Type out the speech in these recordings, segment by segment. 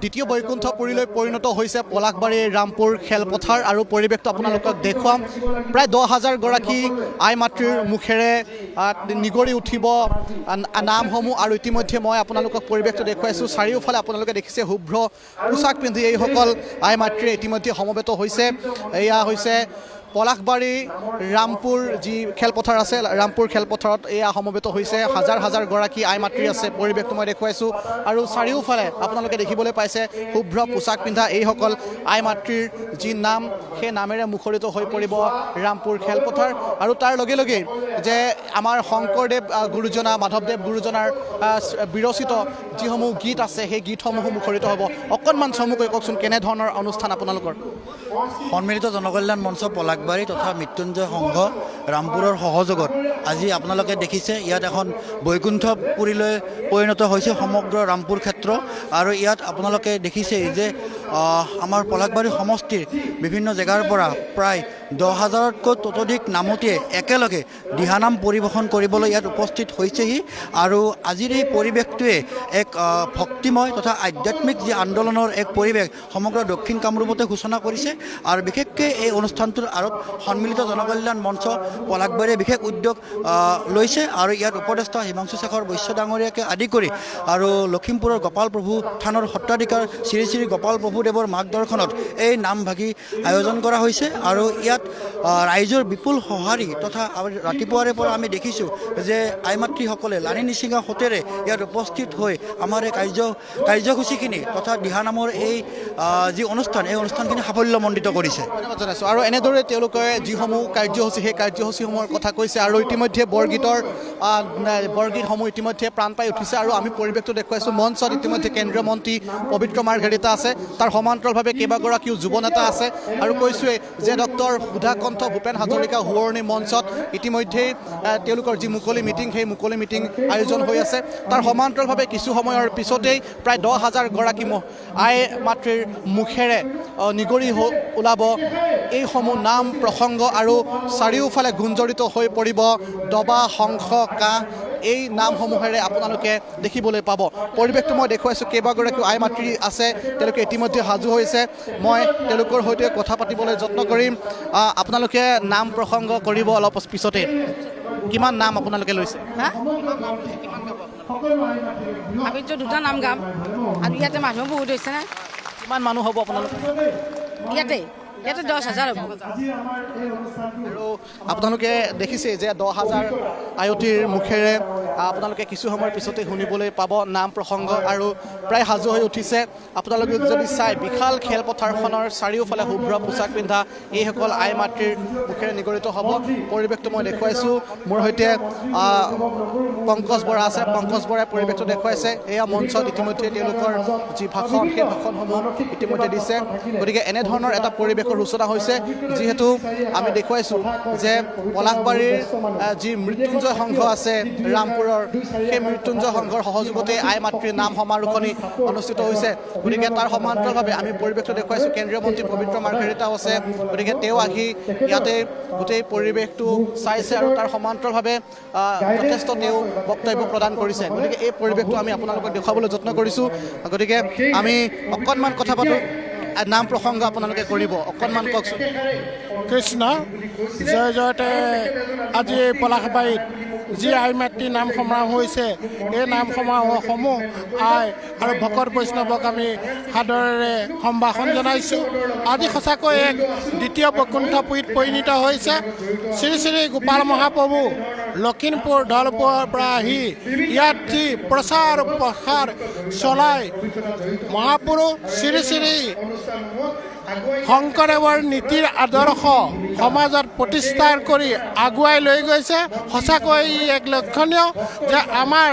দ্বিতীয় বৈকুণ্ঠপুৰীলৈ পৰিণত হৈছে পলাশবাৰীৰ ৰামপুৰ খেলপথাৰ আৰু পৰিৱেশটো আপোনালোকক দেখুৱাম। প্ৰায় 10,000 গৰাকী আই মাতৃৰ মুখেৰে নিগৰি উঠিব নামসমূহ আৰু ইতিমধ্যে মই আপোনালোকক পৰিৱেশটো দেখুৱাইছোঁ। চাৰিওফালে আপোনালোকে দেখিছে শুভ্ৰ পোছাক পিন্ধি এইসকল আই মাতৃয়ে ইতিমধ্যে সমবেত হৈছে। এয়া হৈছে পলাশবাৰী ৰামপুৰ যি খেলপথাৰ আছে, ৰামপুৰ খেলপথাৰত এয়া সমবেত হৈছে। হাজাৰ হাজাৰ গৰাকী আই মাতৃ আছে। পৰিৱেশটো মই দেখুৱাইছোঁ আৰু চাৰিওফালে আপোনালোকে দেখিবলৈ পাইছে শুভ্ৰ পোছাক পিন্ধা এইসকল আই মাতৃৰ যি নাম, সেই নামেৰে মুখৰিত হৈ পৰিব ৰামপুৰ খেলপথাৰ। আৰু তাৰ লগে লগে যে আমাৰ শংকৰদেৱ গুৰুজনা, মাধৱদেৱ গুৰুজনাৰ বিৰচিত যিসমূহ গীত আছে, সেই গীতসমূহো মুখৰিত হ'ব। অকণমান চমুকৈ কওকচোন কেনেধৰণৰ অনুষ্ঠান আপোনালোকৰ? সন্মিলিত জনকল্যাণ মঞ্চ পলাশবাৰী তথা মৃত্যুঞ্জয় সংঘ ৰামপুৰৰ সহযোগত আজি আপোনালোকে দেখিছে ইয়াত এখন বৈকুণ্ঠপুৰীলৈ পৰিণত হৈছে সমগ্ৰ ৰামপুৰ ক্ষেত্ৰ। আৰু ইয়াত আপোনালোকে দেখিছে যে আমাৰ পলাশবাৰী সমষ্টিৰ বিভিন্ন জেগাৰ পৰা প্ৰায় 10,000তকৈ ততোধিক নামতীয়ে একেলগে দিহানাম পৰিৱেশন কৰিবলৈ ইয়াত উপস্থিত হৈছেহি। আৰু আজিৰ এই পৰিৱেশটোৱে এক ভক্তিময় তথা আধ্যাত্মিক যি আন্দোলনৰ এক পৰিৱেশ সমগ্ৰ দক্ষিণ কামৰূপতে সূচনা কৰিছে। আৰু বিশেষকৈ এই অনুষ্ঠানটোৰ আঁৰত সন্মিলিত জনকল্যাণ মঞ্চ পলাশবাৰীয়ে বিশেষ উদ্যোগ লৈছে। আৰু ইয়াত উপদেষ্টা হিমাংশু শেখৰ বৈশ্য ডাঙৰীয়াকে আদি কৰি আৰু লখিমপুৰৰ গোপাল প্ৰভু থানৰ সত্ৰাধিকাৰ শ্ৰী শ্ৰী গোপাল প্ৰভুদেৱৰ মাৰ্গদৰ্শনত এই নামভাগী আয়োজন কৰা হৈছে। আৰু ইয়াত ৰাইজৰ বিপুল সঁহাৰি তথা ৰাতিপুৱাৰে পৰা আমি দেখিছোঁ যে আই মাতৃসকলে লানি নিচিঙা সোঁতেৰে ইয়াত উপস্থিত হৈ আমাৰ এই কাৰ্যসূচীখিনি তথা দিহানামৰ এই যি অনুষ্ঠান, এই অনুষ্ঠানখিনি সাফল্যমণ্ডিত কৰিছে। ধন্যবাদ জনাইছোঁ। আৰু এনেদৰে তেওঁলোকে যিসমূহ কাৰ্যসূচী, সেই কাৰ্যসূচীসমূহৰ কথা কৈছে। আৰু ইতিমধ্যে বৰগীতসমূহ ইতিমধ্যে প্ৰাণ পাই উঠিছে। আৰু আমি পৰিৱেশটো দেখুৱাইছোঁ। মঞ্চত ইতিমধ্যে কেন্দ্ৰীয় মন্ত্ৰী পবিত্ৰ মাৰ্ঘেৰিটা আছে, তাৰ সমান্তৰালভাৱে কেইবাগৰাকীও যুৱ নেতা আছে। আৰু কৈছোঁৱেই যে ডক্টৰ সুধাকণ্ঠ ভূপেন হাজৰিকা সোঁৱৰণি মঞ্চত ইতিমধ্যেই তেওঁলোকৰ যি মুকলি মিটিং, সেই মুকলি মিটিং আয়োজন হৈ আছে। তাৰ সমান্তৰালভাৱে কিছু সময়ৰ পিছতেই প্ৰায় 10,000 গৰাকী আই মাতৃৰ মুখেৰে নিগৰি ওলাব এইসমূহ নাম প্ৰসংগ। আৰু চাৰিওফালে গুঞ্জৰিত হৈ পৰিব দবা, শংখ, কাঁহ, এই নামসমূহেৰে আপোনালোকে দেখিবলৈ পাব। পৰিৱেশটো মই দেখুৱাইছোঁ। কেইবাগৰাকীও আই মাতৃ আছে, তেওঁলোকে ইতিমধ্যে সাজু হৈছে। মই তেওঁলোকৰ সৈতে কথা পাতিবলৈ যত্ন কৰিম। আপোনালোকে নাম প্ৰসংগ কৰিব অলপ পিছতে। কিমান নাম আপোনালোকে লৈছে? আমিতো দুটা নাম গাম আৰু ইয়াতে মানুহ বহুত হৈছে না। কিমান মানুহ হ'ব আপোনালোকে? ইয়াতে 10,000 হ'ব। আৰু আপোনালোকে দেখিছে যে 10,000 আয়তীৰ মুখেৰে আপোনালোকে কিছু সময়ৰ পিছতে শুনিবলৈ পাব নাম প্ৰসংগ। আৰু প্ৰায় সাজু হৈ উঠিছে। আপোনালোকে যদি চাই বিশাল খেলপথাৰখনৰ চাৰিওফালে শুভ্ৰ পোছাক পিন্ধা এইসকল আই মাতৃৰ মুখেৰে নিগৰিত হ'ব। পৰিৱেশটো মই দেখুৱাইছোঁ। মোৰ সৈতে পংকজ বৰা আছে। পংকজ বৰাই পৰিৱেশটো দেখুৱাইছে। এয়া মঞ্চত ইতিমধ্যে তেওঁলোকৰ যি ভাষণ, সেই ভাষণসমূহ ইতিমধ্যে দিছে। গতিকে এনেধৰণৰ এটা পৰিৱেশৰ সূচনা হৈছে। যিহেতু আমি দেখুৱাইছোঁ যে পলাশবাৰীৰ যি মৃত্যুঞ্জয় সংঘ আছে ৰামপুৰৰ, সেই মৃত্যুঞ্জয় সংঘৰ সহযোগতে আই মাতৃৰ নাম সমাৰোহণি অনুষ্ঠিত হৈছে। গতিকে তাৰ সমান্তৰালভাৱে আমি পৰিৱেশটো দেখুৱাইছোঁ। কেন্দ্ৰীয় মন্ত্ৰী পবিত্ৰ মাৰ্ঘেৰিটাও আছে। গতিকে তেওঁ আহি ইয়াতে গোটেই পৰিৱেশটো চাইছে আৰু তাৰ সমান্তৰালভাৱে যথেষ্ট তেওঁ বক্তব্য প্ৰদান কৰিছে। গতিকে এই পৰিৱেশটো আমি আপোনালোকক দেখুৱাবলৈ যত্ন কৰিছোঁ। গতিকে আমি অকণমান কথা পাতোঁ। নাম প্ৰসংগ আপোনালোকে কৰিব, অকণমান কওকচোন। কৃষ্ণ জয় জয়তে আজি পলাশবাৰীত যি আই মাতৃ নাম সমাৰোহ হৈছে, এই নাম সমাৰোহসমূহ আই আৰু ভকত বৈষ্ণৱক আমি সাদৰেৰে সম্ভাষণ জনাইছোঁ। আজি সঁচাকৈ এক দ্বিতীয় বৈকুণ্ঠপুৰীত পৰিণত হৈছে। শ্ৰী শ্ৰী গোপাল মহাপ্ৰভু লখিমপুৰ দলপুৰৰ পৰা আহি ইয়াত যি প্ৰচাৰ প্ৰসাৰ চলাই মহাপুৰুষ শ্ৰী শ্ৰী শংকৰদেৱৰ নীতিৰ আদৰ্শ সমাজত প্ৰতিষ্ঠা কৰি আগুৱাই লৈ গৈছে। সঁচাকৈ ই এক লক্ষণীয় যে আমাৰ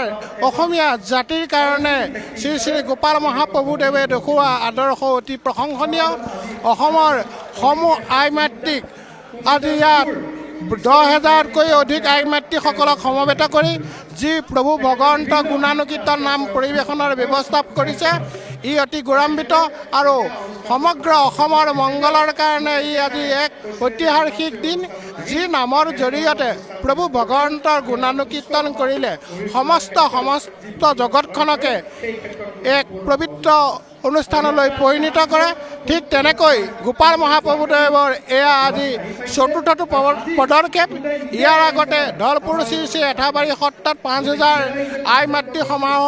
অসমীয়া জাতিৰ কাৰণে শ্ৰী শ্ৰী গোপাল মহাপ্ৰভুদেৱে দেখুওৱা আদৰ্শ অতি প্ৰশংসনীয়। অসমৰ সমূহ আই মাতৃক আজি ইয়াত 10,000তকৈ অধিক আই মাতৃসকলক সমবেত কৰি যি প্ৰভু ভগৱন্ত গুণানুকীৰ্তন নাম পৰিৱেশনৰ ব্যৱস্থা কৰিছে, ই অতি গৌৰৱান্বিত। আৰু সমগ্ৰ অসমৰ মংগলৰ কাৰণে ই আজি এক ঐতিহাসিক দিন। যি নামৰ জৰিয়তে প্ৰভু ভগৱন্তৰ গুণানুকীৰ্তন কৰিলে সমস্ত জগতখনকে এক পবিত্ৰ অনুষ্ঠানলৈ পৰিণত কৰে। ঠিক তেনেকৈ গোপাল মহাপ্ৰভুদেৱৰ এয়া আজি চতুৰ্থটো পদক্ষেপ। ইয়াৰ আগতে ধলপুৰ শ্ৰী শ্ৰী এঠাবাৰী সত্ৰত 5,000 আই মাতৃ সমাৰোহ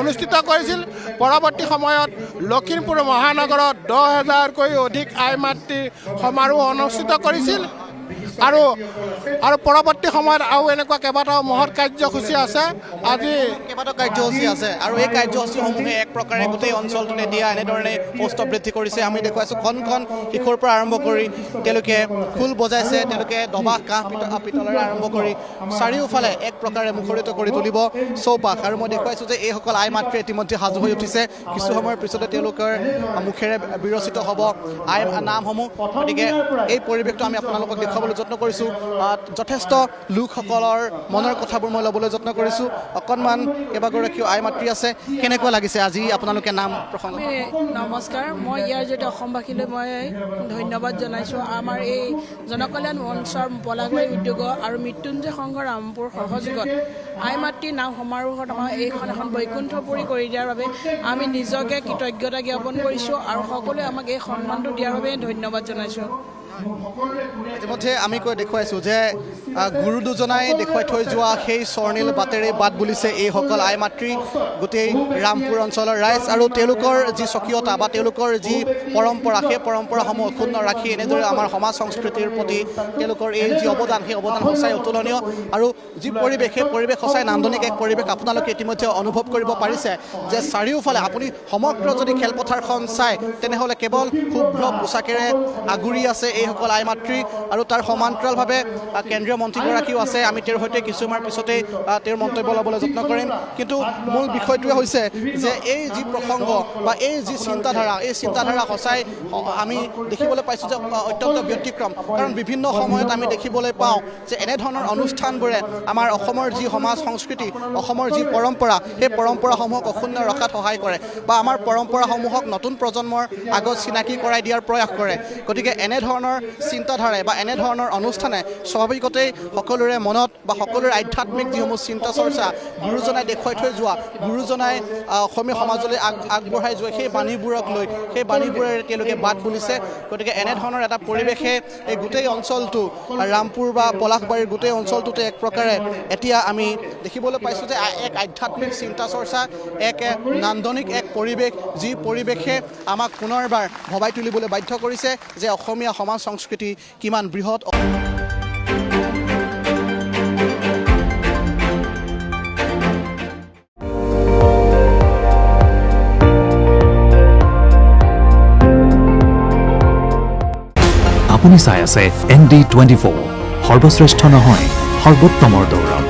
অনুষ্ঠিত কৰিছিল। পৰৱৰ্তী সময়ত লখিমপুৰ মহানগৰত 10,000কৈ অধিক আই মাতৃ সমাৰোহ অনুষ্ঠিত কৰিছিল। আৰু পৰৱৰ্তী সময়ত আৰু এনেকুৱা কেইবাটাও মহৎ কাৰ্যসূচী আছে। আজি কেইবাটাও কাৰ্যসূচী আছে আৰু এই কাৰ্যসূচীসমূহে এক প্ৰকাৰে গোটেই অঞ্চলটোত এতিয়া এনেধৰণে কষ্ট বৃদ্ধি কৰিছে। আমি দেখুৱাইছোঁ খন শিশুৰ পৰা আৰম্ভ কৰি তেওঁলোকে খোল বজাইছে, তেওঁলোকে দবা কাঁহ পিতলেৰে আৰম্ভ কৰি চাৰিওফালে এক প্ৰকাৰে মুখৰিত কৰি তুলিব চৌপাশ। আৰু মই দেখুৱাইছোঁ যে এইসকল আই মাতৃ ইতিমধ্যে সাজু হৈ উঠিছে। কিছু সময়ৰ পিছতে তেওঁলোকৰ মুখেৰে বিৰচিত হ'ব আই নামসমূহ। গতিকে এই পৰিৱেশটো আমি আপোনালোকক দেখুৱাবলৈ যত্ন কৰিছোঁ। যথেষ্ট লোকসকলৰ মনৰ কথাবোৰ মই ল'বলৈ যত্ন কৰিছোঁ। অকণমান কেইবাগৰাকীও আই মাতৃ আছে। কেনেকুৱা লাগিছে আজি আপোনালোকে নাম প্ৰসংগ? নমস্কাৰ, মই ইয়াৰ জৰিয়তে অসমবাসীলৈ মই ধন্যবাদ জনাইছোঁ। আমাৰ এই জনকল্যাণ মঞ্চৰ পলাশবাৰী উদ্যোগ আৰু মৃত্যুঞ্জয় সংঘ ৰামপুৰ সহযোগত আই মাতৃ নাম সমাৰোহত আমাৰ এইখন এখন বৈকুণ্ঠপুৰী কৰি দিয়াৰ বাবে আমি নিজকে কৃতজ্ঞতা জ্ঞাপন কৰিছোঁ আৰু সকলোৱে আমাক এই সন্মানটো দিয়াৰ বাবে ধন্যবাদ জনাইছোঁ। ইতিমধ্যে আমি দেখুৱাইছোঁ যে গুৰু দুজনাই দেখুৱাই থৈ যোৱা সেই স্বৰ্ণীল বাটেৰে বাট বুলিছে এইসকল আই মাতৃ গোটেই ৰামপুৰ অঞ্চলৰ ৰাইজ। আৰু তেওঁলোকৰ যি স্বকীয়তা বা তেওঁলোকৰ যি পৰম্পৰা, সেই পৰম্পৰাসমূহ অক্ষুণ্ণ ৰাখি এনেদৰে আমাৰ সমাজ সংস্কৃতিৰ প্ৰতি তেওঁলোকৰ এই যি অৱদান, সেই অৱদান সঁচাই অতুলনীয়। আৰু যি পৰিৱেশ, সেই পৰিৱেশ সঁচাই নান্দনিক এক পৰিৱেশ। আপোনালোকে ইতিমধ্যে অনুভৱ কৰিব পাৰিছে যে চাৰিওফালে আপুনি সমগ্ৰ যদি খেলপথাৰখন চায় তেনেহ'লে কেৱল শুভ্ৰ পোচাকেৰে আগুৰি আছে এইসকল আই মাতৃ। আৰু তাৰ সমান্তৰালভাৱে কেন্দ্ৰীয় মন্ত্ৰীগৰাকীও আছে। আমি তেওঁৰ সৈতে কিছুমান পিছতেই তেওঁৰ মন্তব্য ল'বলৈ যত্ন কৰিম। কিন্তু মূল বিষয়টোৱে হৈছে যে এই যি প্ৰসংগ বা এই যি চিন্তাধাৰা, এই চিন্তাধাৰা সঁচাই আমি দেখিবলৈ পাইছোঁ যে অত্যন্ত ব্যতিক্ৰম। কাৰণ বিভিন্ন সময়ত আমি দেখিবলৈ পাওঁ যে এনেধৰণৰ অনুষ্ঠানবোৰে আমাৰ অসমৰ যি সমাজ সংস্কৃতি, অসমৰ যি পৰম্পৰা, সেই পৰম্পৰাসমূহক অক্ষুণ্ণ ৰখাত সহায় কৰে বা আমাৰ পৰম্পৰাসমূহক নতুন প্ৰজন্মৰ আগত চিনাকি কৰাই দিয়াৰ প্ৰয়াস কৰে। গতিকে এনেধৰণৰ চিন্তাধাৰাই বা এনেধৰণৰ অনুষ্ঠানে স্বাভাৱিকতেই সকলোৰে মনত বা সকলোৰে আধ্যাত্মিক যিসমূহ চিন্তা চৰ্চা গুৰুজনাই দেখুৱাই থৈ যোৱা, গুৰুজনাই অসমীয়া সমাজলৈ আগবঢ়াই যোৱা সেই বাণীবোৰক লৈ, সেই বাণীবোৰেৰে তেওঁলোকে বাট বুলিছে। গতিকে এনেধৰণৰ এটা পৰিৱেশে এই গোটেই অঞ্চলটো, ৰামপুৰ বা পলাশবাৰীৰ গোটেই অঞ্চলটোতে এক প্ৰকাৰে এতিয়া আমি দেখিবলৈ পাইছোঁ যে এক আধ্যাত্মিক চিন্তা চৰ্চা, এক নান্দনিক এক পৰিৱেশ, যি পৰিৱেশে আমাক পুনৰবাৰ ভবাই তুলিবলৈ বাধ্য কৰিছে যে অসমীয়া সমাজ সংস্কৃতি কিমান বৃহৎ। আপুনি চাই আছে ND24, সৰ্বশ্ৰেষ্ঠ নহয় সৰ্বোত্তমৰ দৌৰত।